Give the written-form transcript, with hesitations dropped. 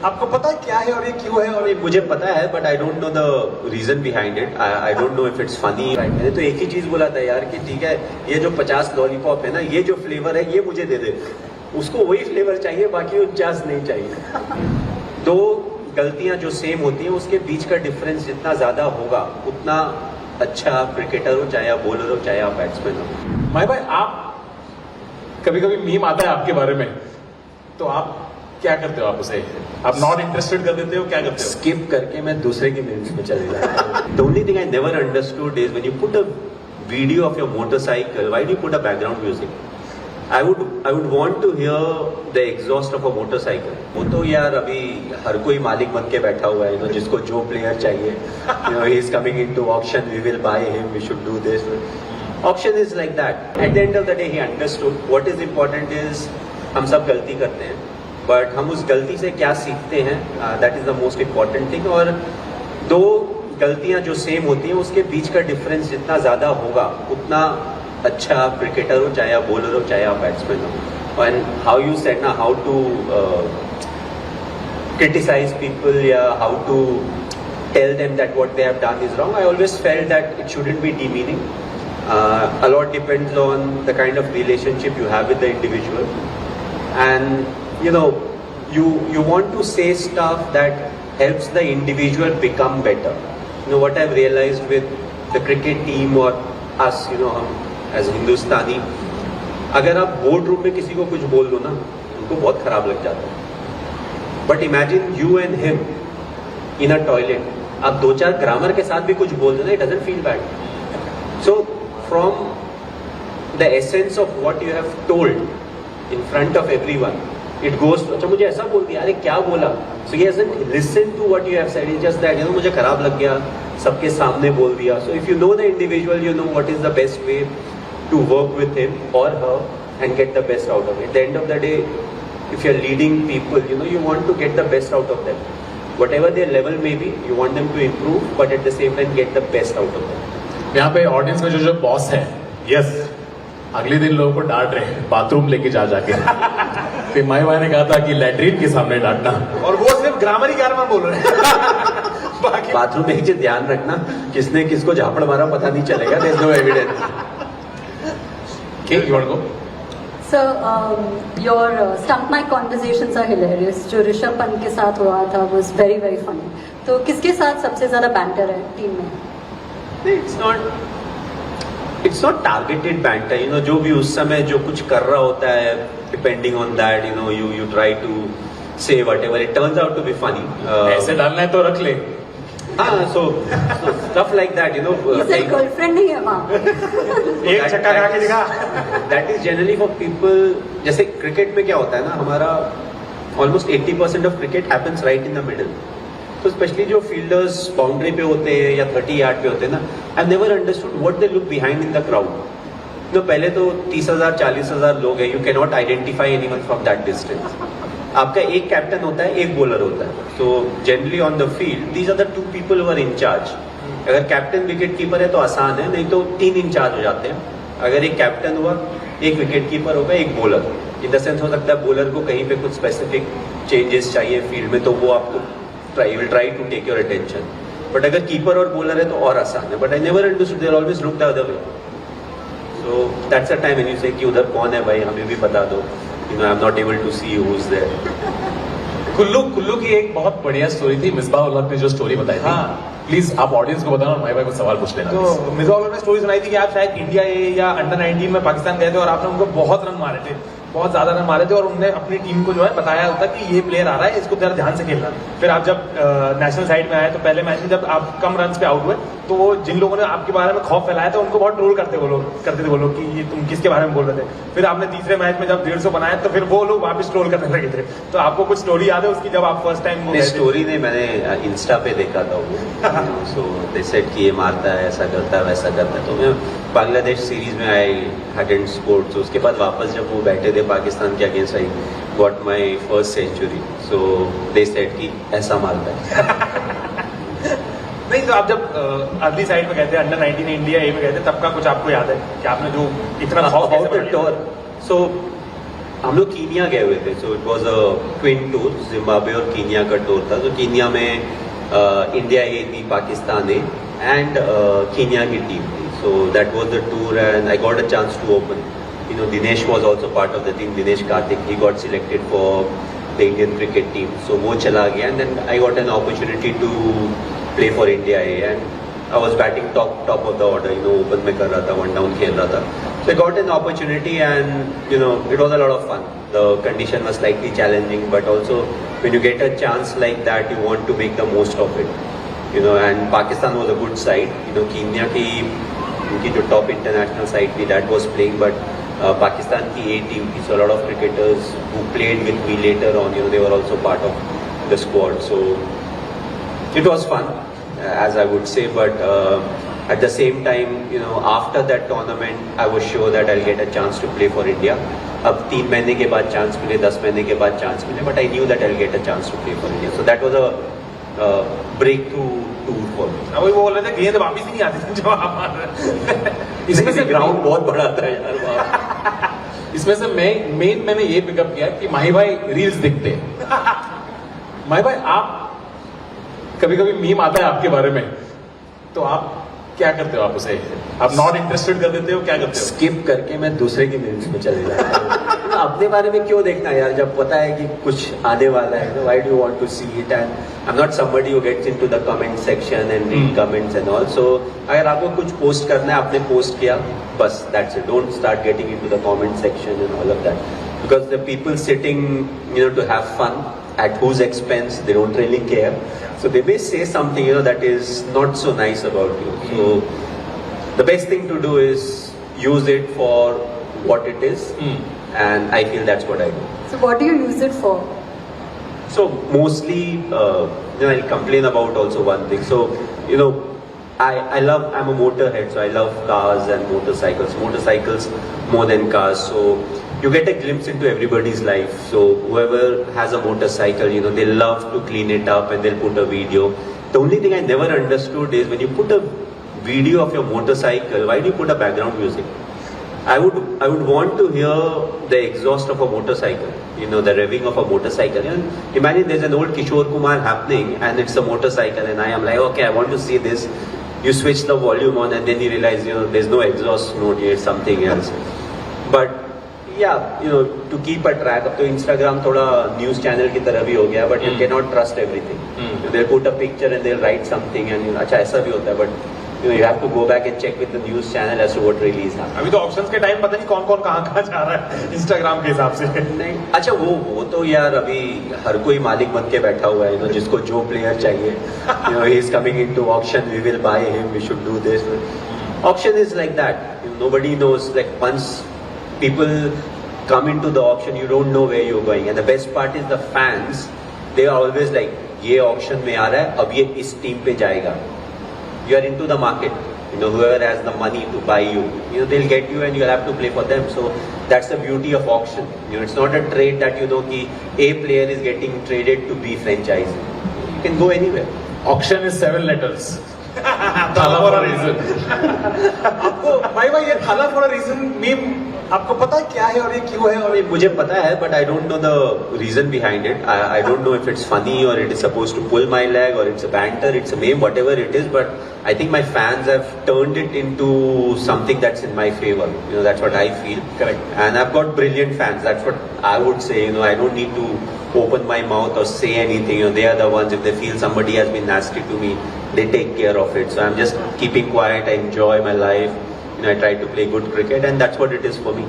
आपको पता है क्या है और ये क्यों है? और ये मुझे पता है but I don't know the reason behind it. I don't know if it's funny. मैंने तो एक ही चीज बोला था यार कि ठीक है ये जो 50 लॉलीपॉप है ना, ये जो फ्लेवर है ये मुझे दे दे. उसको वही फ्लेवर चाहिए, बाकी 49 नहीं चाहिए. दो गलतियां जो सेम होती हैं उसके बीच का डिफरेंस जितना ज्यादा होगा उतना अच्छा क्रिकेटर हो, चाहे आप बॉलर हो चाहे आप बैट्समैन हो. माही भाई, आप कभी कभी मीम आता है आपके बारे में, तो आप क्या करते हो? आप उसे आप नॉट इंटरेस्टेड कर देते हो, क्या करते हो? स्किप करके मैं दूसरे की मीम्स में चले जाता हूं. The only thing I never understood is when you put a video of your motorcycle, why do you put a background music? I would want to hear the exhaust of a motorcycle. वो तो यार अभी हर कोई मालिक बन के बैठा हुआ है, जिसको जो प्लेयर चाहिए, he is coming into auction, we will buy him, we should do this. Auction is like that. At the end of the day, he understood what is important is हम सब गलती करते हैं, but हम उस गलती से क्या सीखते हैं, that is the most important thing. और दो गलतियां जो सेम होती हैं उसके बीच का डिफरेंस जितना ज्यादा होगा उतना अच्छा आप क्रिकेटर हो, चाहे आप बॉलर हो चाहे आप बैट्समैन हो. एंड हाउ यू सेड ना, हाउ टू क्रिटिसाइज पीपल या how to tell them that what they have done is wrong. I always felt that it shouldn't be demeaning. A lot depends on the kind of relationship you have with the individual, and you want to say stuff that helps the individual become better. What I've realized with the cricket team or us, हम as हिंदुस्तानी, अगर आप board room में किसी को कुछ बोल दो ना, उनको बहुत खराब लग जाता है. But imagine you and him in a toilet, आप दो चार ग्रामर के साथ भी कुछ बोल दो ना, it doesn't feel bad. So from the essence of what you have told in front of everyone, it goes to, अच्छा मुझे ऐसा बोल दिया, अरे क्या बोला, so he hasn't listen to what you have said, it's just that मुझे खराब लग गया, सबके सामने बोल दिया. So if you know the individual, you know what is the best way to work with him or her and get the best out of it. At the end of the day, if you're leading people, you want to get the best out of them. Whatever their level may be, you want them to improve, but at the same time get the best out of them. यहाँ पे audience में जो boss है, yes, अगले दिन लोगों को डांट रहे हैं बाथरूम लेके जाके. फिर माई भाई ने कहा था कि लैट्रिन के सामने डांटना, और वो सिर्फ ग्रामर ही ग्रामर बोल रहे हैं. बाथरूम में ही ध्यान रखना, किसने किसको झापड़ मारा पता नहीं चलेगा. There's no evidence. Okay, you want to go? So, your stump mic conversations are hilarious. जो ऋषभ पंत के साथ हुआ था was very very funny. तो किसके साथ सबसे ज्यादा banter है टीम में? It's not targeted banter. जो भी उस समय जो कुछ कर रहा होता है, depending on that, you try to say whatever. It turns out to be funny. ऐसे डालना है तो रख ले. so stuff like that, इससे गर्लफ्रेंड नहीं है वहाँ. एक छक्का खा के दिखा. That is generally for people. जैसे क्रिकेट में क्या होता है ना, हमारा almost 80% of cricket happens right in the middle. तो स्पेशली जो फील्डर्स बाउंड्री पे होते हैं या 30 यार्ड पे होते हैं ना, I never understood what they look behind in the crowd. पहले तो 30,000 40,000 लोग हैं, you can not identify anyone from that distance. आपका एक कैप्टन होता है, एक बॉलर होता है. So generally on the field these are the two people who are in charge. अगर कैप्टन विकेट कीपर है तो आसान है, नहीं तो 3 इंचार्ज हो जाते हैं. अगर एक कैप्टन हुआ, एक विकेट कीपर होगा, एक बॉलर. इन द सेंस हो सकता है बॉलर को कहीं पे कुछ स्पेसिफिक चेंजेस चाहिए फील्ड में, तो वो आपको will try to take your attention. But अगर कीपर और बॉलर है तो और आसान है. But I never understood, they always look the other way. So that's a time when you say कि उधर कौन है भाई, हमें भी बता दो. I am not able to see who is there. Kullu की एक बहुत बढ़िया स्टोरी थी, मिसबाह उल हक ने जो स्टोरी बताई थी. प्लीज आप ऑडियंस को बताना और भाई को सवाल पूछ लेना. तो मिसबाह उल हक ने स्टोरी सुनाई थी कि आप शायद इंडिया ए या अंडर 19 में पाकिस्तान गए थे और आपने उनको बहुत रन मारे थे, बहुत ज्यादा रन मारे थे, और उन्होंने अपनी टीम को जो है बताया होता कि ये प्लेयर आ रहा है, इसको जरा ध्यान से खेलना. फिर आप जब नेशनल साइड में आए तो पहले मैच में जब आप कम रन पे आउट हुए तो वो जिन लोगों ने आपके बारे में खौफ फैलाया था उनको बहुत ट्रोल करते थे वो लोग कि ये तुम किसके बारे में बोल रहे थे. फिर आपने तीसरे मैच में जब 150 बनाया तो फिर वो लोग वापस ट्रोल करने लगे थे. तो आपको कुछ स्टोरी याद है उसकी जब आप फर्स्ट टाइम? स्टोरी नहीं, मैंने इंस्टा पे देखा था वो. सो दे सेड कि ये मारता है, ऐसा करता है, वैसा करता है. तो मैं बांग्लादेश सीरीज में आई हैडंट स्कोर्ड. तो उसके बाद वापस जब वो बैठे थे पाकिस्तान के against, I got my first century. So they said कि ऐसा मारता है. नहीं, तो आप जब अगली साइड में गए थे, अंडर 19 इंडिया ए में गए थे, तब का कुछ आपको याद है कि आपने जो इतना टूर. सो हम लोग कीनिया गए हुए थे, so it was a twin tour, Zimbabwe और कीनिया का टूर था. तो कीनिया में इंडिया ए थी, पाकिस्तान ए एंड कीनिया की टीम थी. So that was the tour and I got a chance to open. You know, Dinesh was also part of the team. Dinesh Karthik, he got selected for the Indian cricket team. So वो चला गया and then I got an opportunity to play for India A and I was batting top of the order. You know, open में कर रहा था, one down खेल रहा था. So I got an opportunity and you know it was a lot of fun. The condition was slightly challenging, but also when you get a chance like that, you want to make the most of it. You know, and Pakistan was a good side. You know, Kenya की उनकी जो top international side थी, that was playing, but Pakistan की A team थी, so a lot of cricketers who played with me later on, you know, they were also part of the squad. So it was fun, as I would say, but at the same time, you know, after that tournament, I was sure that I'll get a chance to play for India. अब 3 महीने के बाद chance मिले, 10 महीने के बाद chance मिले, but I knew that I'll get a chance to play for India. So that was a breakthrough tour for me. अब वो बोल रहे थे गेंद वापस ही नहीं आती थी जब आप मार रहे. इसमें से ग्राउंड बहुत बड़ा था यार वहाँ. इसमें से मेन मैंने ये पिकअप किया कि माही भाई रील्स देखते हैं. माही भाई आप कभी कभी मीम आता है आपके बारे में, तो आप क्या करते हो? आप उसे आप नॉट इंटरेस्टेड कर देते हो, क्या करते हो? स्किप करके मैं दूसरे की मीम्स में चले जाता हूँ. अपने बारे में क्यों देखना यार, जब पता है कि कुछ आने वाला है. Why do you want to see it? And I am not somebody who gets into the comment section and read comments and all. So अगर आपको कुछ पोस्ट करना है, आपने पोस्ट किया, बस that's it. Don't start getting into the comment section and all of that, because the people sitting you know to have fun at whose expense, they don't really care. So they may say something, you know, that is not so nice about you. So the best thing to do is use it for what it is, and I feel that's what I do. So what do you use it for? So mostly, you know, I'll complain about also one thing. So, you know, I'm a motorhead, so I love cars and motorcycles more than cars. So you get a glimpse into everybody's life. So whoever has a motorcycle, you know, they love to clean it up and they'll put a video. The only thing I never understood is when you put a video of your motorcycle, why do you put a background music? I would want to hear the exhaust of a motorcycle, you know, the revving of a motorcycle. And imagine there's an old Kishore Kumar happening and it's a motorcycle and I am like, okay, I want to see this. You switch the volume on and then you realize, you know, there's no exhaust note here, it's something else. But yeah, you know, to keep a track. अब तो Instagram थोड़ा news channel की तरह भी हो गया, but you cannot trust everything. They'll put a picture and they'll write something and you know, अच्छा ऐसा भी होता है, but you know, you have to go back and check with the news channel as to what really is happening. अभी तो options के time पता नहीं कौन कौन कहाँ जा रहा है Instagram के हिसाब से. नहीं, अच्छा वो तो यार अभी हर कोई मालिक बन के बैठा हुआ है, you know, जिसको जो प्लेयर चाहिए, you know, he is coming into auction, we will buy him, we should do this. Auction is like that. You know, nobody knows. Like once people come into the auction, you don't know where you're going. And the best part is the fans. They are always like, ये auction में आ रहा है, अब ये इस team पे जाएगा. You are into the market. You know, whoever has the money to buy you, you know, they'll get you and you'll have to play for them. So that's the beauty of auction. You know, it's not a trade that you know कि a player is getting traded to be franchise. You can go anywhere. Auction is 7 letters. थाला for a reason. आपको भाई ये थाला for a reason meme आपको पता है क्या है और ये क्यों है? और ये मुझे पता है, but I don't know the reason behind it. I don't know if it's funny or it is supposed to pull my leg or it's a banter, it's a meme, whatever it is. But I think my fans have turned it into something that's in my favor. You know, that's what I feel. Correct. And I've got brilliant fans. That's what I would say. You know, I don't need to open my mouth or say anything. You know, they are the ones. If they feel somebody has been nasty to me, they take care of it. So I'm just keeping quiet. I enjoy my life. You know, I try to play good cricket, and that's what it is for me.